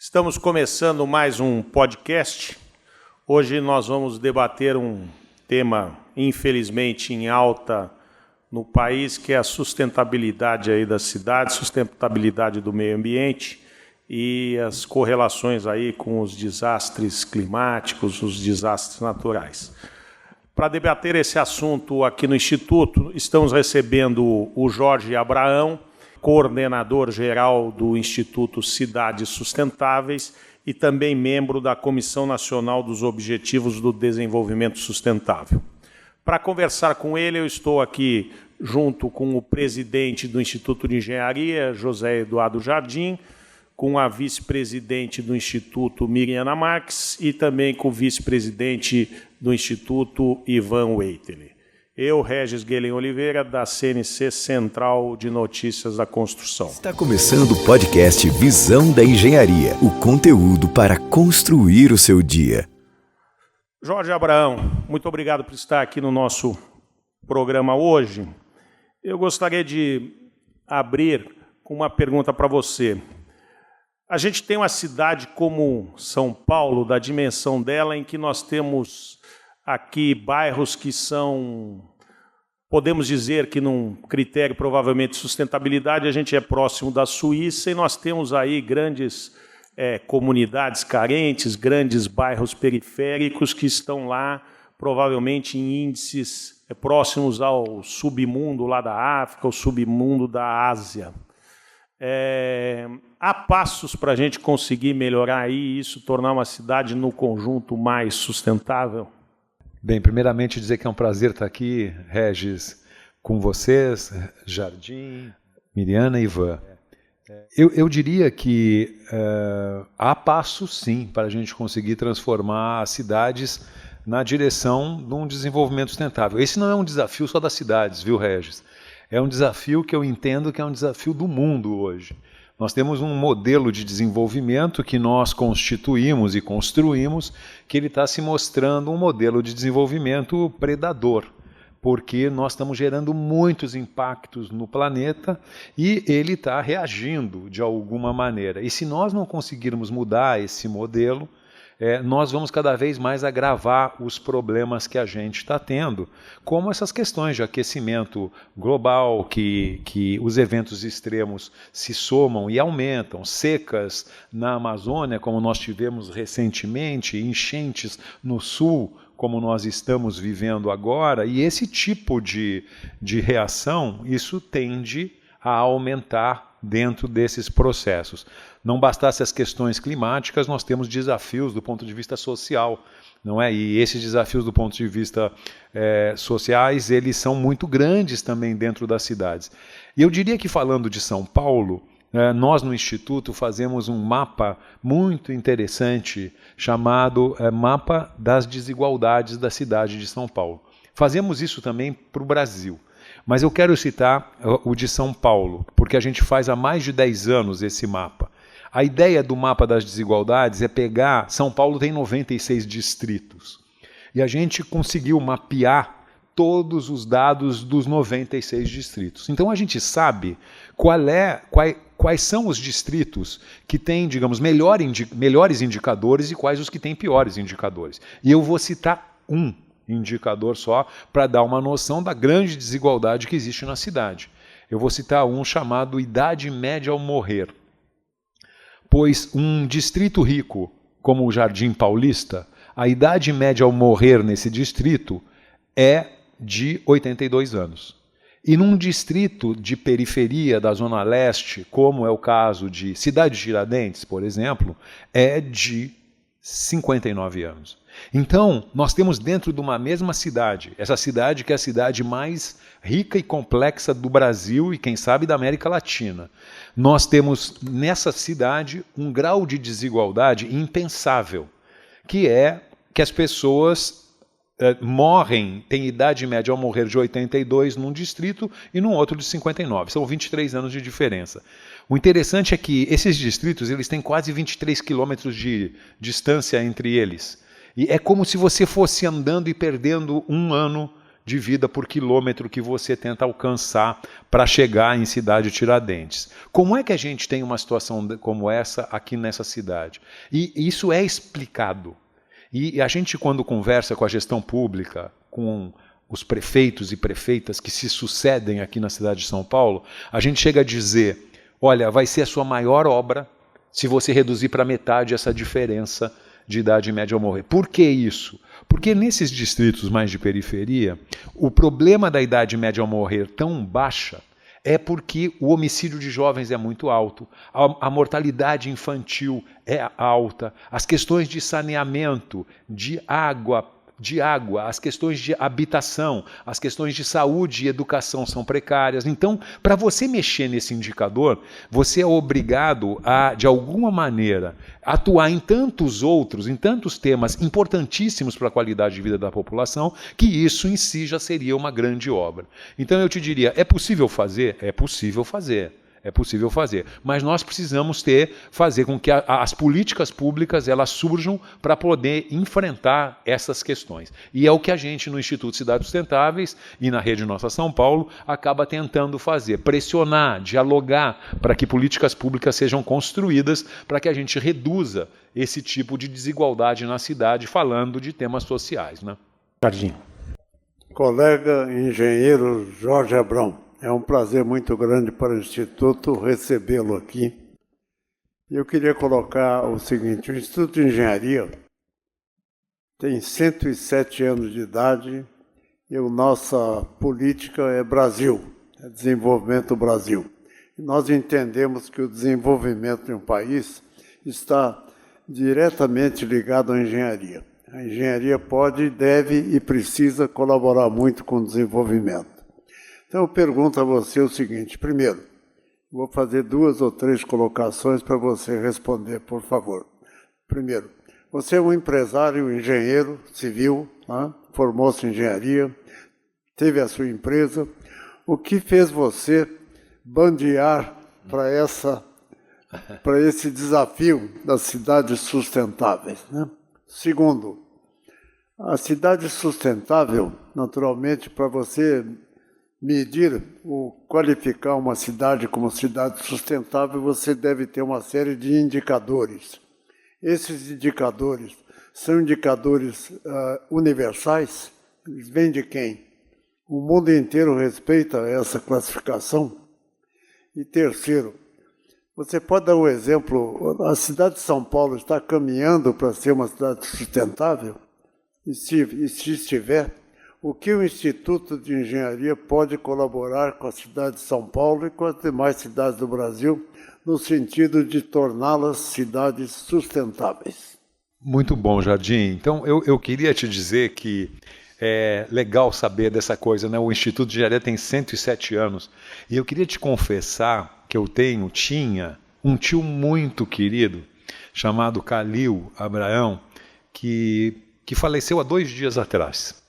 Estamos começando mais um podcast. Hoje nós vamos debater um tema, infelizmente, em alta no país, que é a sustentabilidade aí das cidades, sustentabilidade do meio ambiente e as correlações aí com os desastres climáticos, os desastres naturais. Para debater esse assunto aqui no Instituto, estamos recebendo o Jorge Abraão, coordenador-geral do Instituto Cidades Sustentáveis e também membro da Comissão Nacional dos Objetivos do Desenvolvimento Sustentável. Para conversar com ele, eu estou aqui junto com o presidente do Instituto de Engenharia, José Eduardo Jardim, com a vice-presidente do Instituto, Miriana Marques, e também com o vice-presidente do Instituto, Ivan Weitele. Eu, Regis Guelen Oliveira, da CNC Central de Notícias da Construção. Está começando o podcast Visão da Engenharia, o conteúdo para construir o seu dia. Jorge Abraão, muito obrigado por estar aqui no nosso programa hoje. Eu gostaria de abrir com uma pergunta para você. A gente tem uma cidade como São Paulo, da dimensão dela, em que nós temos aqui bairros que são, podemos dizer que num critério provavelmente de sustentabilidade, a gente é próximo da Suíça e nós temos aí grandes comunidades carentes, grandes bairros periféricos que estão lá provavelmente em índices próximos ao submundo lá da África, ao submundo da Ásia. Há passos para a gente conseguir melhorar aí e isso tornar uma cidade no conjunto mais sustentável? Bem, primeiramente dizer que é um prazer estar aqui, Regis, com vocês, Jardim, Miriana e Ivan. Eu diria que há passos, sim, para a gente conseguir transformar as cidades na direção de um desenvolvimento sustentável. Esse não é um desafio só das cidades, viu, Regis? É um desafio que eu entendo que é um desafio do mundo hoje. Nós temos um modelo de desenvolvimento que nós constituímos e construímos, que ele está se mostrando um modelo de desenvolvimento predador, porque nós estamos gerando muitos impactos no planeta e ele está reagindo de alguma maneira. E se nós não conseguirmos mudar esse modelo, nós vamos cada vez mais agravar os problemas que a gente está tendo, como essas questões de aquecimento global, que os eventos extremos se somam e aumentam, secas na Amazônia, como nós tivemos recentemente, enchentes no sul, como nós estamos vivendo agora, e esse tipo de reação, isso tende a aumentar dentro desses processos. Não bastasse as questões climáticas, nós temos desafios do ponto de vista social, não é? E esses desafios do ponto de vista sociais, eles são muito grandes também dentro das cidades. E eu diria que, falando de São Paulo, nós no Instituto fazemos um mapa muito interessante chamado Mapa das Desigualdades da cidade de São Paulo. Fazemos isso também para o Brasil. Mas eu quero citar o de São Paulo, porque a gente faz há mais de 10 anos esse mapa. A ideia do mapa das desigualdades é pegar... São Paulo tem 96 distritos. E a gente conseguiu mapear todos os dados dos 96 distritos. Então a gente sabe quais são os distritos que têm, digamos, melhores indicadores e quais os que têm piores indicadores. E eu vou citar um indicador só para dar uma noção da grande desigualdade que existe na cidade. Eu vou citar um chamado Idade Média ao Morrer. Pois um distrito rico, como o Jardim Paulista, a idade média ao morrer nesse distrito é de 82 anos. E num distrito de periferia da Zona Leste, como é o caso de Cidade de Tiradentes, por exemplo, é de 59 anos. Então, nós temos dentro de uma mesma cidade, essa cidade que é a cidade mais rica e complexa do Brasil e, quem sabe, da América Latina. Nós temos nessa cidade um grau de desigualdade impensável, que é que as pessoas morrem, têm idade média ao morrer de 82 num distrito e num outro de 59. São 23 anos de diferença. O interessante é que esses distritos eles têm quase 23 quilômetros de distância entre eles. E é como se você fosse andando e perdendo um ano de vida por quilômetro que você tenta alcançar para chegar em Cidade Tiradentes. Como é que a gente tem uma situação como essa aqui nessa cidade? E isso é explicado. E a gente, quando conversa com a gestão pública, com os prefeitos e prefeitas que se sucedem aqui na cidade de São Paulo, a gente chega a dizer, olha, vai ser a sua maior obra se você reduzir para metade essa diferença de idade média ao morrer. Por que isso? Porque nesses distritos mais de periferia, o problema da idade média ao morrer tão baixa é porque o homicídio de jovens é muito alto, a mortalidade infantil é alta, as questões de saneamento, de água, as questões de habitação, as questões de saúde e educação são precárias. Então, para você mexer nesse indicador, você é obrigado a, de alguma maneira, atuar em tantos outros, em tantos temas importantíssimos para a qualidade de vida da população, que isso em si já seria uma grande obra. Então eu te diria, é possível fazer? É possível fazer. É possível fazer, mas nós precisamos fazer com que as políticas públicas elas surjam para poder enfrentar essas questões. E é o que a gente no Instituto Cidades Sustentáveis e na Rede Nossa São Paulo acaba tentando fazer, pressionar, dialogar para que políticas públicas sejam construídas para que a gente reduza esse tipo de desigualdade na cidade, falando de temas sociais, né? Jardim. Colega engenheiro Jorge Abrão. É um prazer muito grande para o Instituto recebê-lo aqui. Eu queria colocar o seguinte, o Instituto de Engenharia tem 107 anos de idade e a nossa política é Brasil, é desenvolvimento Brasil. E nós entendemos que o desenvolvimento de um país está diretamente ligado à engenharia. A engenharia pode, deve e precisa colaborar muito com o desenvolvimento. Então, eu pergunto a você o seguinte, primeiro, vou fazer 2 ou 3 colocações para você responder, por favor. Primeiro, você é um empresário, engenheiro civil, né? Formou-se em engenharia, teve a sua empresa. O que fez você bandear para esse desafio das cidades sustentáveis, né? Segundo, a cidade sustentável, naturalmente, para você medir ou qualificar uma cidade como cidade sustentável, você deve ter uma série de indicadores. Esses indicadores são indicadores universais? Eles vêm de quem? O mundo inteiro respeita essa classificação? E terceiro, você pode dar um exemplo, a cidade de São Paulo está caminhando para ser uma cidade sustentável? E se estiver, o que o Instituto de Engenharia pode colaborar com a cidade de São Paulo e com as demais cidades do Brasil no sentido de torná-las cidades sustentáveis? Muito bom, Jardim. Então, eu queria te dizer que é legal saber dessa coisa, né? O Instituto de Engenharia tem 107 anos e eu queria te confessar que eu tinha um tio muito querido chamado Calil Abraão que faleceu há 2 dias atrás.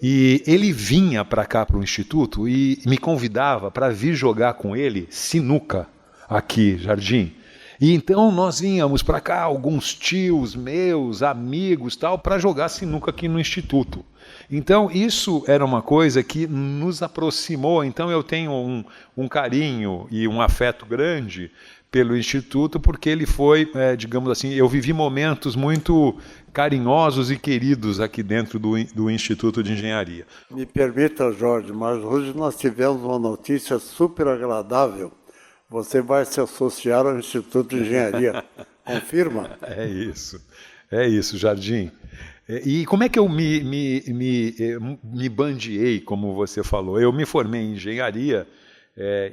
E ele vinha para cá, para o Instituto, e me convidava para vir jogar com ele sinuca aqui, Jardim. E então nós vínhamos para cá, alguns tios meus, amigos, tal, para jogar sinuca aqui no Instituto. Então isso era uma coisa que nos aproximou. Então eu tenho um carinho e um afeto grande pelo Instituto, porque ele foi, digamos assim, eu vivi momentos muito carinhosos e queridos aqui dentro do Instituto de Engenharia. Me permita, Jorge, mas hoje nós tivemos uma notícia super agradável. Você vai se associar ao Instituto de Engenharia. Confirma? É isso, Jardim. E como é que eu me bandeei, como você falou? Eu me formei em engenharia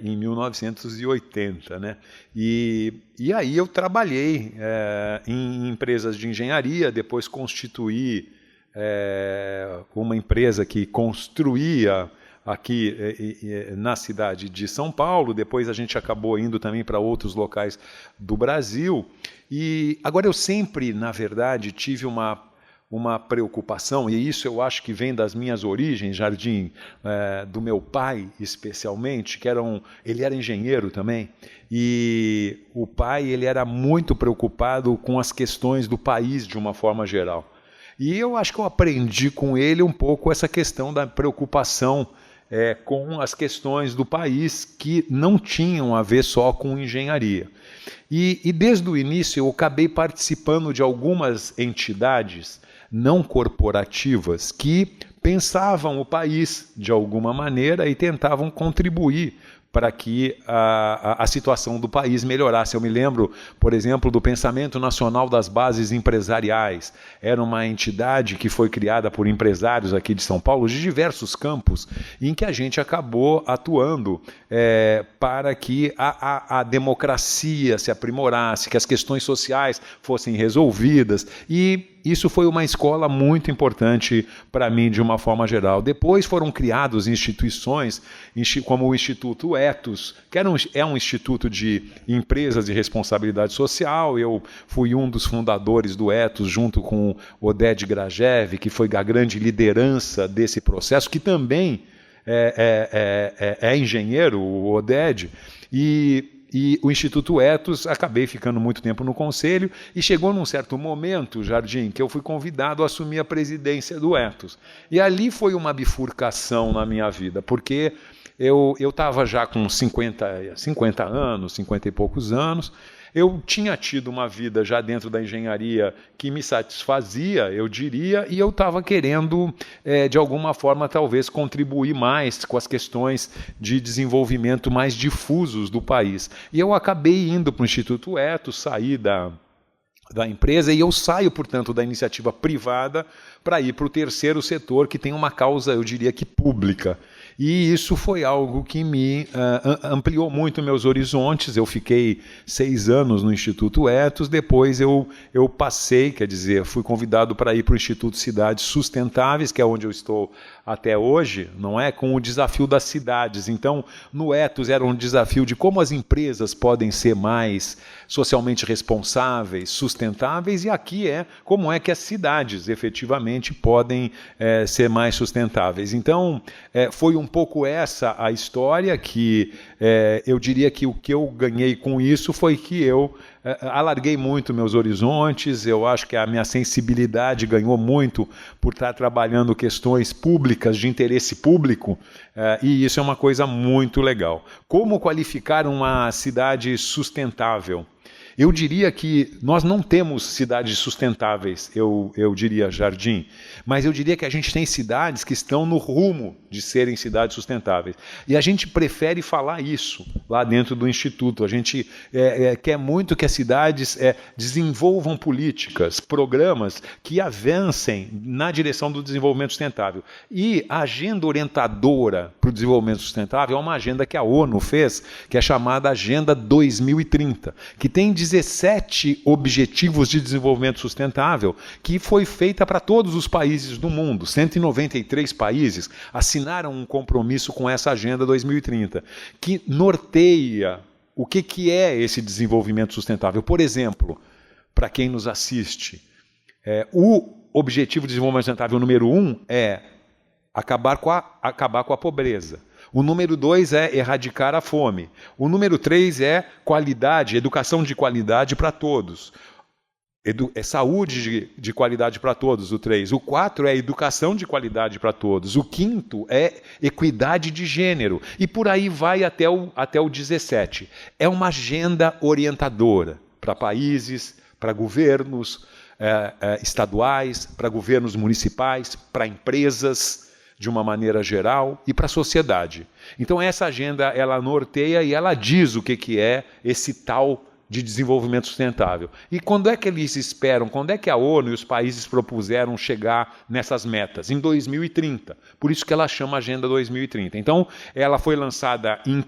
em 1980, né? E aí eu trabalhei em empresas de engenharia, depois constituí uma empresa que construía aqui na cidade de São Paulo, depois a gente acabou indo também para outros locais do Brasil, e agora eu sempre, na verdade, tive uma preocupação, e isso eu acho que vem das minhas origens, Jardim, do meu pai especialmente, ele era engenheiro também, e o pai ele era muito preocupado com as questões do país de uma forma geral. E eu acho que eu aprendi com ele um pouco essa questão da preocupação com as questões do país que não tinham a ver só com engenharia. E desde o início eu acabei participando de algumas entidades não corporativas que pensavam o país de alguma maneira e tentavam contribuir para que a situação do país melhorasse. Eu me lembro, por exemplo, do Pensamento Nacional das Bases Empresariais. Era uma entidade que foi criada por empresários aqui de São Paulo, de diversos campos, em que a gente acabou atuando para que a democracia se aprimorasse, que as questões sociais fossem resolvidas, e isso foi uma escola muito importante para mim, de uma forma geral. Depois foram criadas instituições como o Instituto Ethos, que é um instituto de empresas de responsabilidade social. Eu fui um dos fundadores do Ethos, junto com o Oded Grajew, que foi a grande liderança desse processo, que também é engenheiro, o Oded, e o Instituto Ethos, acabei ficando muito tempo no conselho, e chegou num certo momento, Jardim, que eu fui convidado a assumir a presidência do Ethos. E ali foi uma bifurcação na minha vida, porque eu estava já com 50 anos, 50 e poucos anos. Eu tinha tido uma vida já dentro da engenharia que me satisfazia, eu diria, e eu estava querendo, de alguma forma, talvez contribuir mais com as questões de desenvolvimento mais difusos do país. E eu acabei indo para o Instituto Ethos, saí da empresa, e eu saio, portanto, da iniciativa privada para ir para o terceiro setor, que tem uma causa, eu diria que pública. E isso foi algo que me ampliou muito meus horizontes. Eu fiquei 6 anos no Instituto Ethos, depois eu passei, quer dizer, fui convidado para ir para o Instituto Cidades Sustentáveis, que é onde eu estou até hoje, não é? Com o desafio das cidades. Então, no Ethos era um desafio de como as empresas podem ser mais socialmente responsáveis, sustentáveis, e aqui como é que as cidades efetivamente podem ser mais sustentáveis. Então, foi um pouco essa a história, que eu diria que o que eu ganhei com isso foi que eu alarguei muito meus horizontes. Eu acho que a minha sensibilidade ganhou muito por estar trabalhando questões públicas, de interesse público, e isso é uma coisa muito legal. Como qualificar uma cidade sustentável? Eu diria que nós não temos cidades sustentáveis, eu diria, Jardim, mas eu diria que a gente tem cidades que estão no rumo de serem cidades sustentáveis. E a gente prefere falar isso lá dentro do Instituto. A gente quer muito que as cidades desenvolvam políticas, programas que avancem na direção do desenvolvimento sustentável. E a agenda orientadora para o desenvolvimento sustentável é uma agenda que a ONU fez, que é chamada Agenda 2030, que tem 17 Objetivos de Desenvolvimento Sustentável, que foi feita para todos os países do mundo. 193 países assinaram um compromisso com essa Agenda 2030, que norteia o que é esse desenvolvimento sustentável. Por exemplo, para quem nos assiste, o Objetivo de Desenvolvimento Sustentável número 1 é acabar com a pobreza. O número 2 é erradicar a fome. O número 3 é educação de qualidade para todos. Saúde de qualidade para todos, o 3. O 4 é educação de qualidade para todos. O 5º é equidade de gênero. E por aí vai até o 17. É uma agenda orientadora para países, para governos estaduais, para governos municipais, para empresas, de uma maneira geral, e para a sociedade. Então essa agenda, ela norteia e ela diz o que é esse tal de desenvolvimento sustentável. E quando é que eles esperam, quando é que a ONU e os países propuseram chegar nessas metas? Em 2030. Por isso que ela chama Agenda 2030. Então, ela foi lançada em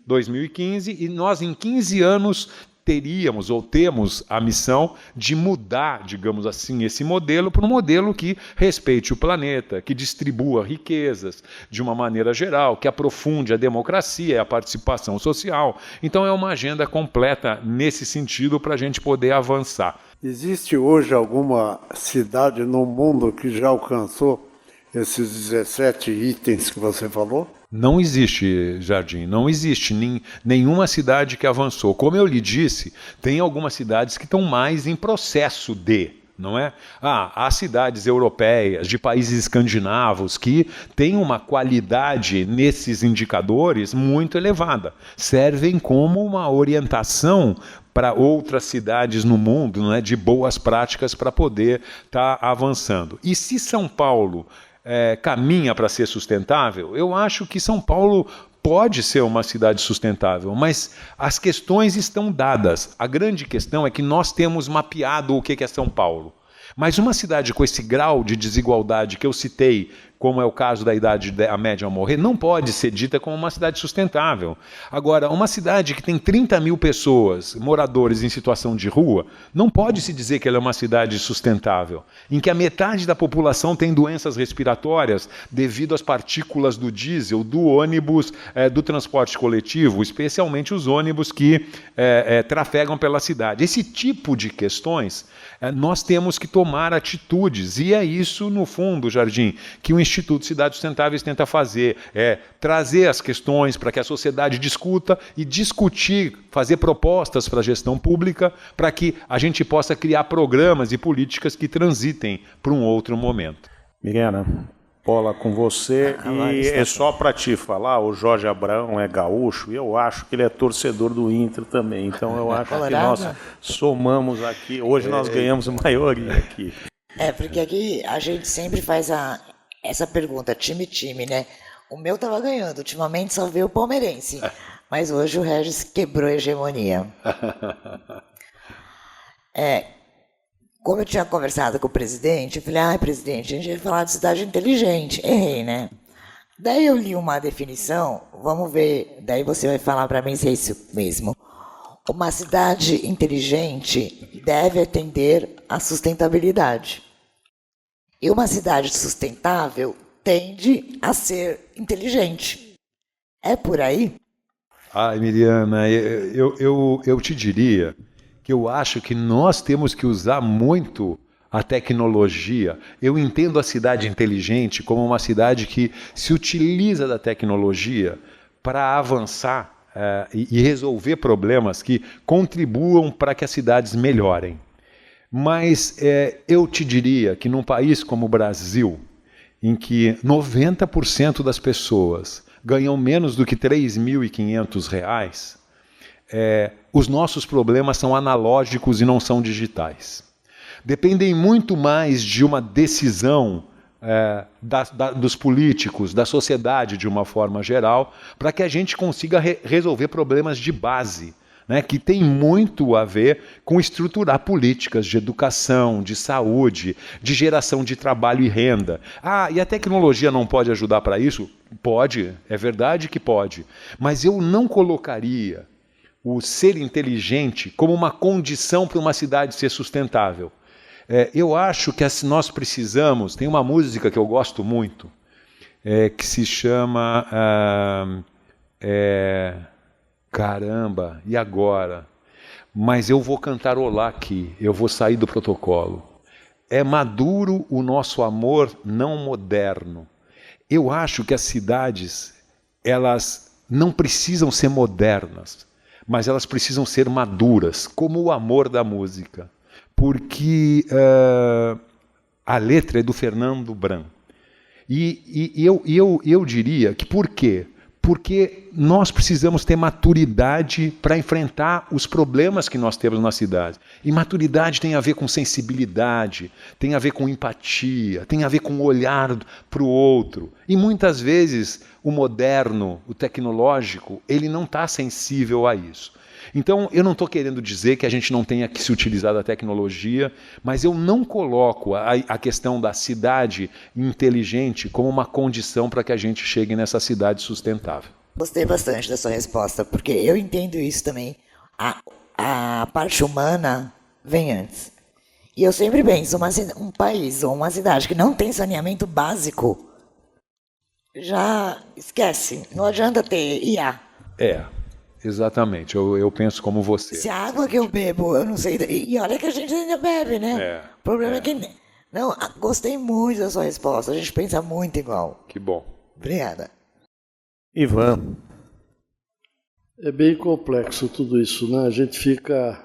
2015, e nós em 15 anos teríamos ou temos a missão de mudar, digamos assim, esse modelo para um modelo que respeite o planeta, que distribua riquezas de uma maneira geral, que aprofunde a democracia e a participação social. Então é uma agenda completa nesse sentido para a gente poder avançar. Existe hoje alguma cidade no mundo que já alcançou esses 17 itens que você falou? Não existe, Jardim, não existe nenhuma cidade que avançou. Como eu lhe disse, tem algumas cidades que estão mais em processo de não é? Há cidades europeias, de países escandinavos, que têm uma qualidade nesses indicadores muito elevada. Servem como uma orientação para outras cidades no mundo, não é? De boas práticas para poder estar avançando. E se São Paulo caminha para ser sustentável, eu acho que São Paulo pode ser uma cidade sustentável, mas as questões estão dadas. A grande questão é que nós temos mapeado o que é São Paulo. Mas uma cidade com esse grau de desigualdade que eu citei, como é o caso da idade média a morrer, não pode ser dita como uma cidade sustentável. Agora, uma cidade que tem 30 mil pessoas, moradores em situação de rua, não pode se dizer que ela é uma cidade sustentável, em que a metade da população tem doenças respiratórias devido às partículas do diesel, do ônibus, do transporte coletivo, especialmente os ônibus que trafegam pela cidade. Esse tipo de questões, nós temos que tomar atitudes, e é isso, no fundo, Jardim, que o Instituto Cidades Sustentáveis tenta fazer, trazer as questões para que a sociedade discuta e discutir, fazer propostas para a gestão pública para que a gente possa criar programas e políticas que transitem para um outro momento. Miriana, bola com você, e é só para te falar, o Jorge Abrão é gaúcho e eu acho que ele é torcedor do Inter também, então eu acho que nós somamos aqui, hoje nós ganhamos maioria aqui. Porque aqui a gente sempre faz essa pergunta, time, né? O meu tava ganhando, ultimamente só veio o palmeirense, mas hoje o Regis quebrou a hegemonia. Como eu tinha conversado com o presidente, eu falei, presidente, a gente vai falar de cidade inteligente. Errei, né? Daí eu li uma definição, vamos ver, daí você vai falar para mim se é isso mesmo. Uma cidade inteligente deve atender à sustentabilidade. E uma cidade sustentável tende a ser inteligente. É por aí? Miriana, eu te diria que eu acho que nós temos que usar muito a tecnologia. Eu entendo a cidade inteligente como uma cidade que se utiliza da tecnologia para avançar e resolver problemas que contribuam para que as cidades melhorem. Mas eu te diria que num país como o Brasil, em que 90% das pessoas ganham menos do que R$ 3.500, os nossos problemas são analógicos e não são digitais. Dependem muito mais de uma decisão dos políticos, da sociedade de uma forma geral, para que a gente consiga resolver problemas de base, né, que tem muito a ver com estruturar políticas de educação, de saúde, de geração de trabalho e renda. E a tecnologia não pode ajudar para isso? Pode, é verdade que pode. Mas eu não colocaria o ser inteligente como uma condição para uma cidade ser sustentável. Eu acho que nós precisamos, tem uma música que eu gosto muito, que se chama Caramba, e agora? Mas eu vou cantarolar aqui, eu vou sair do protocolo. É maduro o nosso amor não moderno. Eu acho que as cidades, elas não precisam ser modernas, mas elas precisam ser maduras, como o amor da música. Porque a letra é do Fernando Bran. E eu diria que por quê? Porque nós precisamos ter maturidade para enfrentar os problemas que nós temos na cidade. E maturidade tem a ver com sensibilidade, tem a ver com empatia, tem a ver com olhar para o outro. E muitas vezes o moderno, o tecnológico, ele não está sensível a isso. Então, eu não estou querendo dizer que a gente não tenha que se utilizar da tecnologia, mas eu não coloco a questão da cidade inteligente como uma condição para que a gente chegue nessa cidade sustentável. Gostei bastante da sua resposta, porque eu entendo isso também. A parte humana vem antes. E eu sempre penso, um país ou uma cidade que não tem saneamento básico, já esquece, não adianta ter IA. Exatamente, eu penso como você. Se a água que eu bebo, eu não sei. E olha que a gente ainda bebe, né? O problema é que. Não, gostei muito da sua resposta. A gente pensa muito igual. Que bom. Obrigada. Ivan. É bem complexo tudo isso, né? A gente fica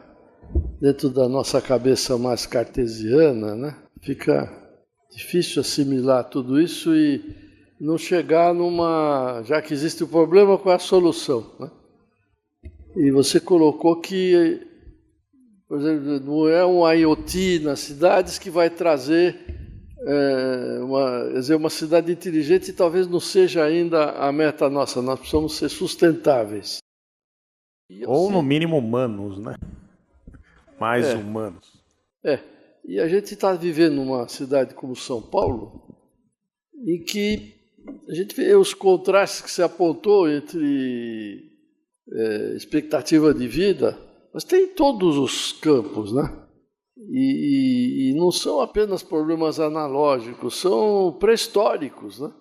dentro da nossa cabeça mais cartesiana, né? Fica difícil assimilar tudo isso e não chegar já que existe o problema, qual é a solução, né? E você colocou que, por exemplo, não é um IoT nas cidades que vai trazer uma cidade inteligente, e talvez não seja ainda a meta nossa. Nós precisamos ser sustentáveis. Ou, no mínimo, humanos, né? Mais humanos. E a gente está vivendo numa cidade como São Paulo, em que a gente vê os contrastes que se apontou entre expectativa de vida, mas tem em todos os campos, né? E não são apenas problemas analógicos, são pré-históricos, né?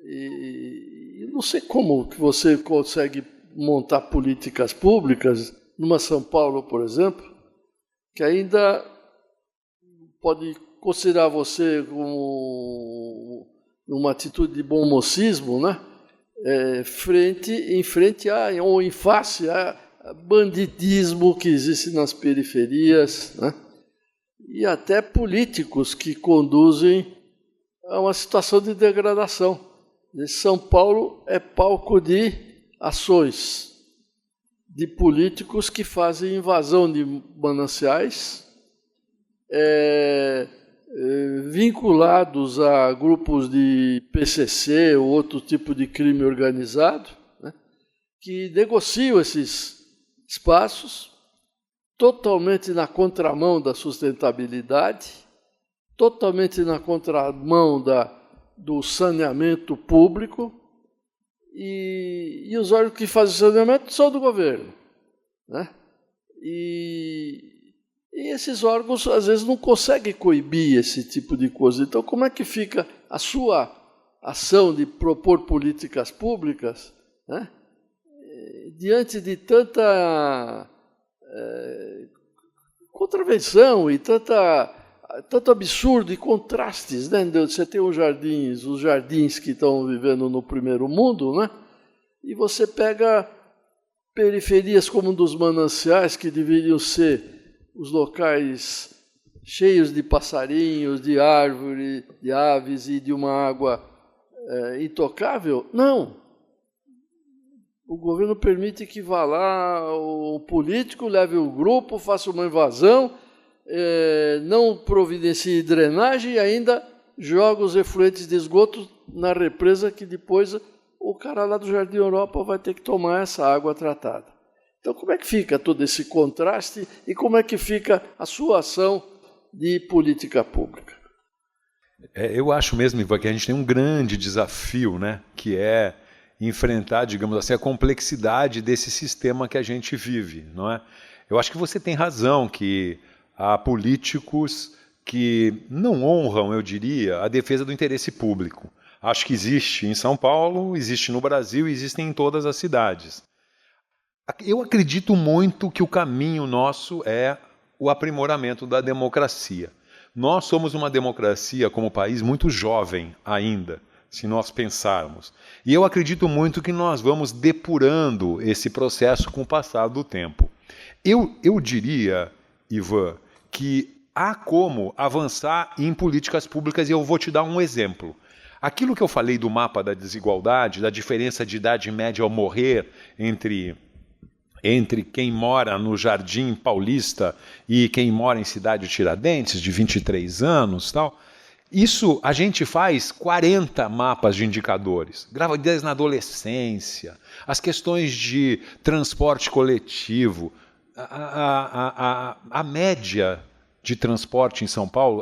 E não sei como que você consegue montar políticas públicas numa São Paulo, por exemplo, que ainda pode considerar você como uma atitude de bom mocismo, né? Em frente ou em face a banditismo que existe nas periferias, né? E até políticos que conduzem a uma situação de degradação. São Paulo é palco de ações de políticos que fazem invasão de mananciais, vinculados a grupos de PCC ou outro tipo de crime organizado, né, que negociam esses espaços totalmente na contramão da sustentabilidade, totalmente na contramão do saneamento público, e os órgãos que fazem saneamento são do governo, né? E esses órgãos, às vezes, não conseguem coibir esse tipo de coisa. Então, como é que fica a sua ação de propor políticas públicas, né, diante de tanta contravenção e tanto absurdo e contrastes, né? Você tem os jardins que estão vivendo no primeiro mundo, né? E você pega periferias como dos mananciais, que deveriam ser os locais cheios de passarinhos, de árvores, de aves e de uma água intocável. Não. O governo permite que vá lá o político, leve o grupo, faça uma invasão, não providencie drenagem e ainda joga os efluentes de esgoto na represa, que depois o cara lá do Jardim Europa vai ter que tomar essa água tratada. Então, como é que fica todo esse contraste e como é que fica a sua ação de política pública? Eu acho mesmo, Ivan, que a gente tem um grande desafio, né, que é enfrentar, digamos assim, a complexidade desse sistema que a gente vive, não é? Eu acho que você tem razão, que há políticos que não honram, eu diria, a defesa do interesse público. Acho que existe em São Paulo, existe no Brasil, existe em todas as cidades. Eu acredito muito que o caminho nosso é o aprimoramento da democracia. Nós somos uma democracia, como país, muito jovem ainda, se nós pensarmos. E eu acredito muito que nós vamos depurando esse processo com o passar do tempo. Eu diria, Ivan, que há como avançar em políticas públicas, e eu vou te dar um exemplo. Aquilo que eu falei do mapa da desigualdade, da diferença de idade média ao morrer entre quem mora no Jardim Paulista e quem mora em Cidade Tiradentes, de 23 anos, tal. Isso a gente faz 40 mapas de indicadores. Gravidez na adolescência, as questões de transporte coletivo, a média de transporte em São Paulo,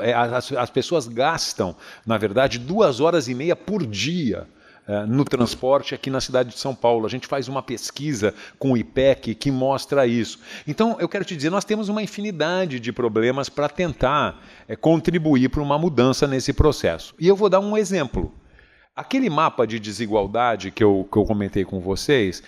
as pessoas gastam, na verdade, 2 horas e meia por dia no transporte aqui na cidade de São Paulo. A gente faz uma pesquisa com o IPEC que mostra isso. Então, eu quero te dizer, nós temos uma infinidade de problemas para tentar contribuir para uma mudança nesse processo. E eu vou dar um exemplo. Aquele mapa de desigualdade que eu comentei com vocês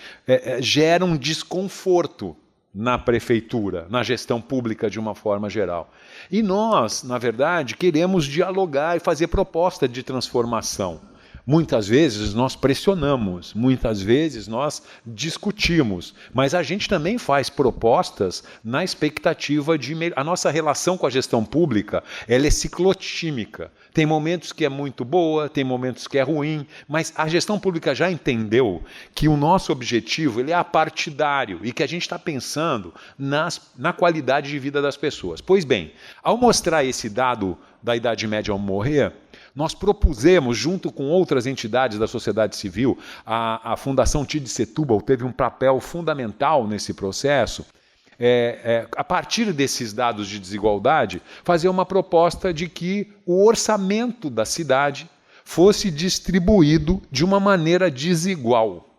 gera um desconforto na prefeitura, na gestão pública de uma forma geral. E nós, na verdade, queremos dialogar e fazer proposta de transformação. Muitas vezes nós pressionamos, muitas vezes nós discutimos, mas a gente também faz propostas na expectativa de... A nossa relação com a gestão pública, ela é ciclotímica. Tem momentos que é muito boa, tem momentos que é ruim, mas a gestão pública já entendeu que o nosso objetivo ele é apartidário e que a gente está pensando na qualidade de vida das pessoas. Pois bem, ao mostrar esse dado da Idade Média ao morrer, nós propusemos, junto com outras entidades da sociedade civil, a Fundação Tid Setúbal teve um papel fundamental nesse processo, a partir desses dados de desigualdade, fazer uma proposta de que o orçamento da cidade fosse distribuído de uma maneira desigual.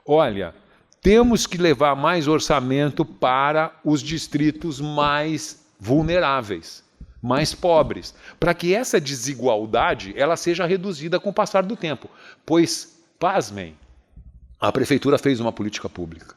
Olha, temos que levar mais orçamento para os distritos mais vulneráveis, mais pobres, para que essa desigualdade ela seja reduzida com o passar do tempo. Pois, pasmem, a prefeitura fez uma política pública.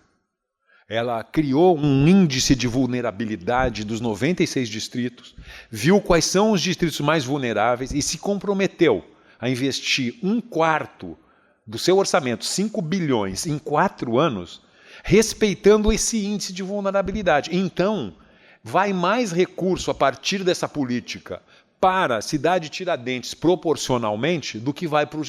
Ela criou um índice de vulnerabilidade dos 96 distritos, viu quais são os distritos mais vulneráveis e se comprometeu a investir 1/4 do seu orçamento, 5 bilhões, em 4 anos, respeitando esse índice de vulnerabilidade. Então, vai mais recurso a partir dessa política para a cidade de Tiradentes proporcionalmente do que vai para o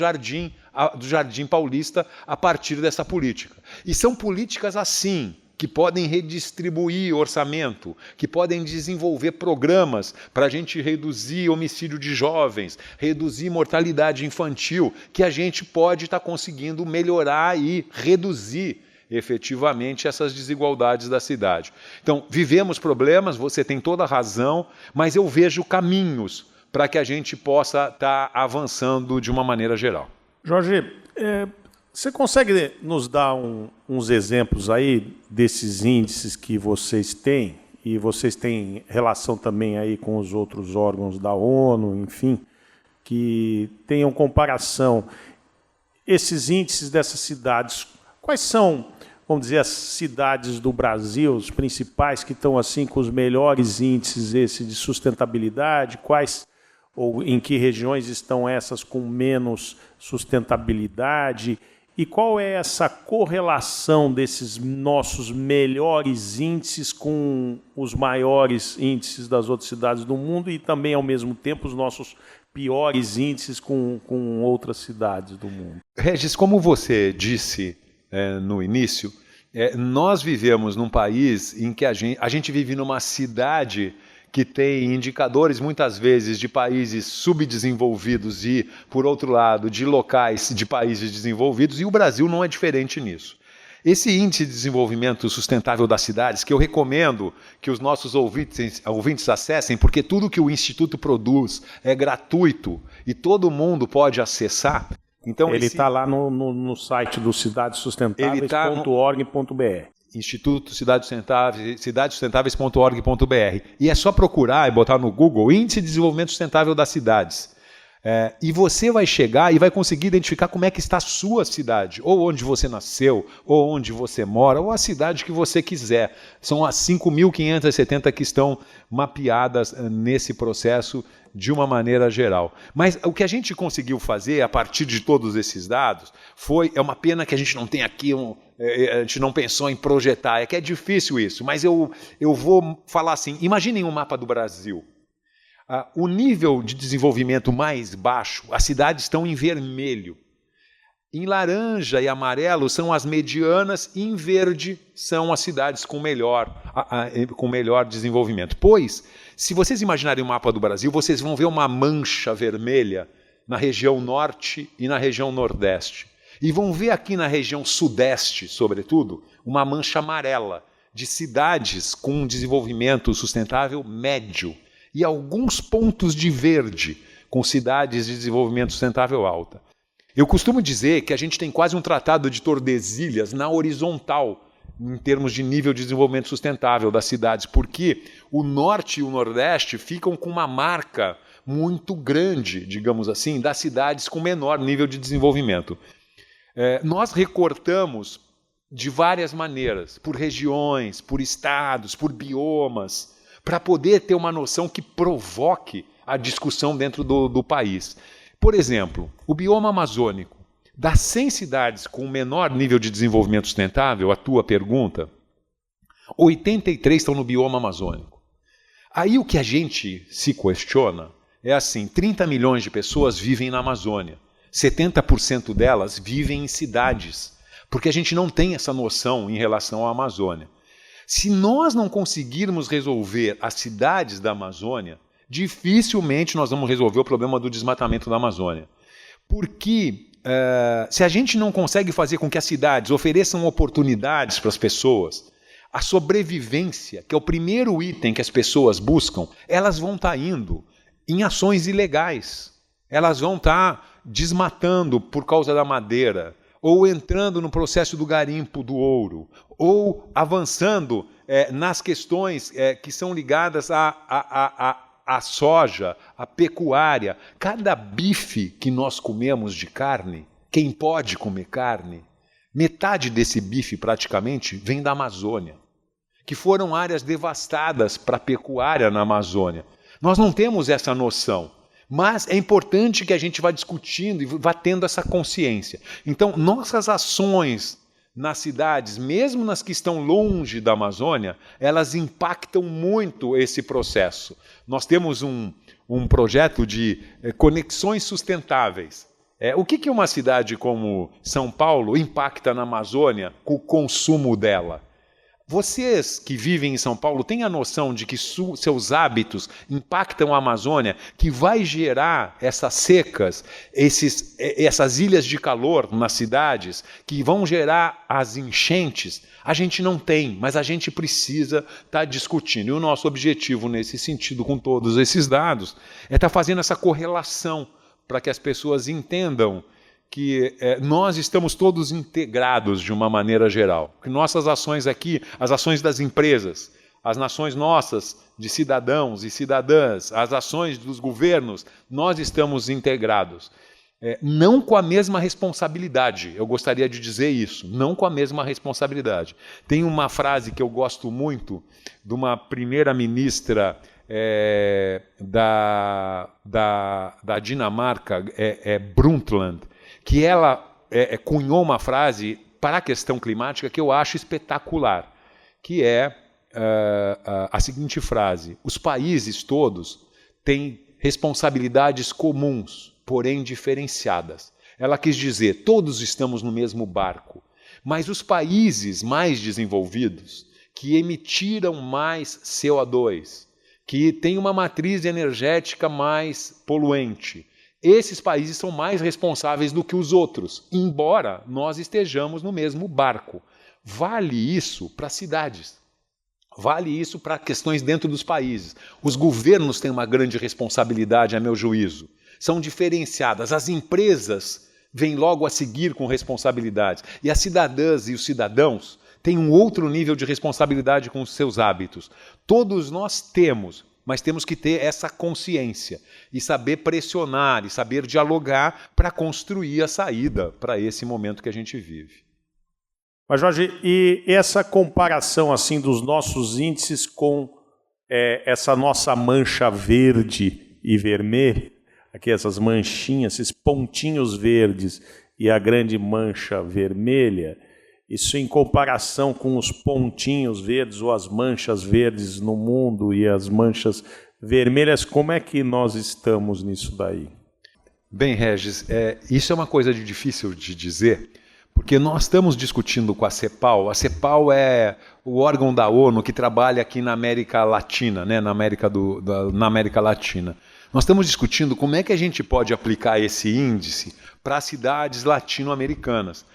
do Jardim Paulista a partir dessa política. E são políticas assim, que podem redistribuir orçamento, que podem desenvolver programas para a gente reduzir homicídio de jovens, reduzir mortalidade infantil, que a gente pode estar conseguindo melhorar e reduzir efetivamente essas desigualdades da cidade. Então, vivemos problemas, você tem toda a razão, mas eu vejo caminhos para que a gente possa estar avançando de uma maneira geral. Jorge, você consegue nos dar uns exemplos aí desses índices que vocês têm, e vocês têm relação também aí com os outros órgãos da ONU, enfim, que tenham comparação, esses índices dessas cidades, quais são, vamos dizer, as cidades do Brasil, os principais que estão assim com os melhores índices de sustentabilidade, quais ou em que regiões estão essas com menos sustentabilidade? E qual é essa correlação desses nossos melhores índices com os maiores índices das outras cidades do mundo e também, ao mesmo tempo, os nossos piores índices com outras cidades do mundo? Regis, como você disse no início, nós vivemos num país em que a gente vive numa cidade que tem indicadores, muitas vezes, de países subdesenvolvidos e, por outro lado, de locais de países desenvolvidos, e o Brasil não é diferente nisso. Esse índice de desenvolvimento sustentável das cidades, que eu recomendo que os nossos ouvintes acessem, porque tudo que o Instituto produz é gratuito e todo mundo pode acessar. Então, ele está lá no site do cidadessustentáveis.org.br. Instituto cidadessustentáveis.org.br. E é só procurar e botar no Google Índice de Desenvolvimento Sustentável das Cidades. E você vai chegar e vai conseguir identificar como é que está a sua cidade, ou onde você nasceu, ou onde você mora, ou a cidade que você quiser. São as 5.570 que estão mapeadas nesse processo de uma maneira geral. Mas o que a gente conseguiu fazer a partir de todos esses dados é uma pena que a gente não tem aqui, a gente não pensou em projetar, é que é difícil isso, mas eu vou falar assim, imaginem um mapa do Brasil. O nível de desenvolvimento mais baixo, as cidades estão em vermelho. Em laranja e amarelo são as medianas e em verde são as cidades com melhor desenvolvimento. Pois, se vocês imaginarem o mapa do Brasil, vocês vão ver uma mancha vermelha na região norte e na região nordeste. E vão ver aqui na região sudeste, sobretudo, uma mancha amarela de cidades com um desenvolvimento sustentável médio e alguns pontos de verde com cidades de desenvolvimento sustentável alta. Eu costumo dizer que a gente tem quase um tratado de Tordesilhas na horizontal, em termos de nível de desenvolvimento sustentável das cidades, porque o norte e o nordeste ficam com uma marca muito grande, digamos assim, das cidades com menor nível de desenvolvimento. Nós recortamos de várias maneiras, por regiões, por estados, por biomas, para poder ter uma noção que provoque a discussão dentro do país. Por exemplo, o bioma amazônico, das 100 cidades com menor nível de desenvolvimento sustentável, a tua pergunta, 83 estão no bioma amazônico. Aí o que a gente se questiona é assim, 30 milhões de pessoas vivem na Amazônia, 70% delas vivem em cidades, porque a gente não tem essa noção em relação à Amazônia. Se nós não conseguirmos resolver as cidades da Amazônia, dificilmente nós vamos resolver o problema do desmatamento da Amazônia. Porque se a gente não consegue fazer com que as cidades ofereçam oportunidades para as pessoas, a sobrevivência, que é o primeiro item que as pessoas buscam, elas vão estar indo em ações ilegais. Elas vão estar desmatando por causa da madeira, ou entrando no processo do garimpo do ouro, ou avançando nas questões que são ligadas à soja, à pecuária. Cada bife que nós comemos de carne, quem pode comer carne, metade desse bife praticamente vem da Amazônia, que foram áreas devastadas para a pecuária na Amazônia. Nós não temos essa noção. Mas é importante que a gente vá discutindo e vá tendo essa consciência. Então, nossas ações nas cidades, mesmo nas que estão longe da Amazônia, elas impactam muito esse processo. Nós temos um projeto de conexões sustentáveis. O que uma cidade como São Paulo impacta na Amazônia com o consumo dela? Vocês que vivem em São Paulo têm a noção de que seus hábitos impactam a Amazônia, que vai gerar essas secas, essas ilhas de calor nas cidades, que vão gerar as enchentes? A gente não tem, mas a gente precisa estar discutindo. E o nosso objetivo nesse sentido, com todos esses dados, é estar fazendo essa correlação para que as pessoas entendam que nós estamos todos integrados de uma maneira geral. Que nossas ações aqui, as ações das empresas, as nações nossas, de cidadãos e cidadãs, as ações dos governos, nós estamos integrados. Não com a mesma responsabilidade, eu gostaria de dizer isso, não com a mesma responsabilidade. Tem uma frase que eu gosto muito de uma primeira-ministra da Dinamarca, Brundtland, que ela cunhou uma frase para a questão climática que eu acho espetacular, que é a seguinte frase: os países todos têm responsabilidades comuns, porém diferenciadas. Ela quis dizer, todos estamos no mesmo barco, mas os países mais desenvolvidos, que emitiram mais CO2, que têm uma matriz energética mais poluente, esses países são mais responsáveis do que os outros, embora nós estejamos no mesmo barco. Vale isso para cidades, vale isso para questões dentro dos países. Os governos têm uma grande responsabilidade, a meu juízo. São diferenciadas. As empresas vêm logo a seguir com responsabilidades. E as cidadãs e os cidadãos têm um outro nível de responsabilidade com os seus hábitos. Todos nós temos, mas temos que ter essa consciência e saber pressionar e saber dialogar para construir a saída para esse momento que a gente vive. Mas, Jorge, e essa comparação assim dos nossos índices com essa nossa mancha verde e vermelha, aqui essas manchinhas, esses pontinhos verdes e a grande mancha vermelha, isso em comparação com os pontinhos verdes ou as manchas verdes no mundo e as manchas vermelhas, como é que nós estamos nisso daí? Bem, Regis, isso é uma coisa difícil de dizer, porque nós estamos discutindo com a CEPAL. A CEPAL é o órgão da ONU que trabalha aqui na América Latina, né, na América Latina. Nós estamos discutindo como é que a gente pode aplicar esse índice para as cidades latino-americanas.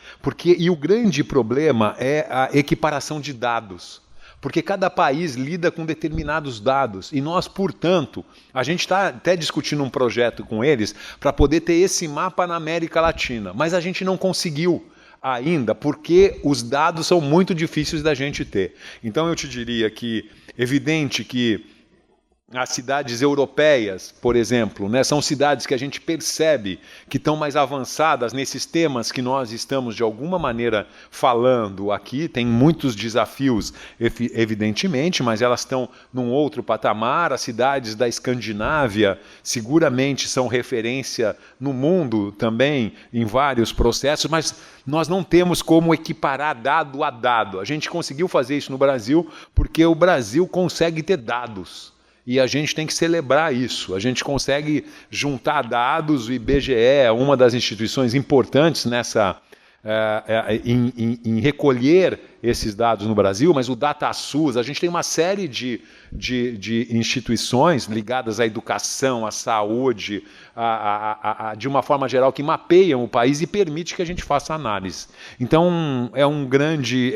E o grande problema é a equiparação de dados. Porque cada país lida com determinados dados. E nós, portanto, a gente está até discutindo um projeto com eles para poder ter esse mapa na América Latina. Mas a gente não conseguiu ainda, porque os dados são muito difíceis da gente ter. Então eu te diria que, evidente que as cidades europeias, por exemplo, né? São cidades que a gente percebe que estão mais avançadas nesses temas que nós estamos, de alguma maneira, falando aqui. Tem muitos desafios, evidentemente, mas elas estão num outro patamar. As cidades da Escandinávia seguramente são referência no mundo também, em vários processos, mas nós não temos como equiparar dado a dado. A gente conseguiu fazer isso no Brasil porque o Brasil consegue ter dados. E a gente tem que celebrar isso. A gente consegue juntar dados. O IBGE é uma das instituições importantes em recolher esses dados no Brasil, mas o DataSUS, a gente tem uma série de instituições ligadas à educação, à saúde, de uma forma geral, que mapeiam o país e permite que a gente faça análise. Então, é um grande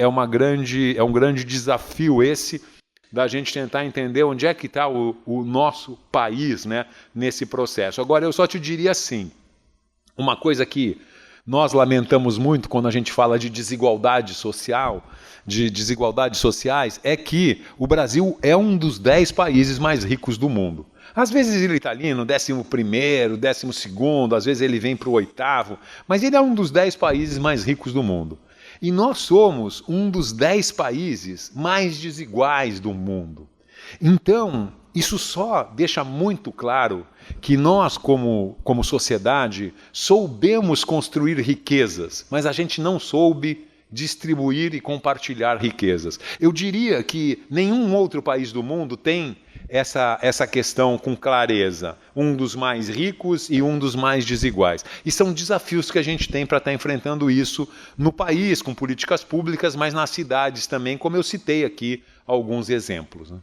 desafio esse, da gente tentar entender onde é que está o nosso país, né, nesse processo. Agora, eu só te diria assim, uma coisa que nós lamentamos muito quando a gente fala de desigualdade social, de desigualdades sociais, é que o Brasil é um dos 10 países mais ricos do mundo. Às vezes ele está ali no 11º, 12º, às vezes ele vem para o 8º, mas ele é um dos 10 países mais ricos do mundo. E nós somos um dos 10 países mais desiguais do mundo. Então, isso só deixa muito claro que nós, como sociedade, soubemos construir riquezas, mas a gente não soube distribuir e compartilhar riquezas. Eu diria que nenhum outro país do mundo tem essa questão com clareza, um dos mais ricos e um dos mais desiguais. E são desafios que a gente tem para estar enfrentando isso no país, com políticas públicas, mas nas cidades também, como eu citei aqui alguns exemplos, né?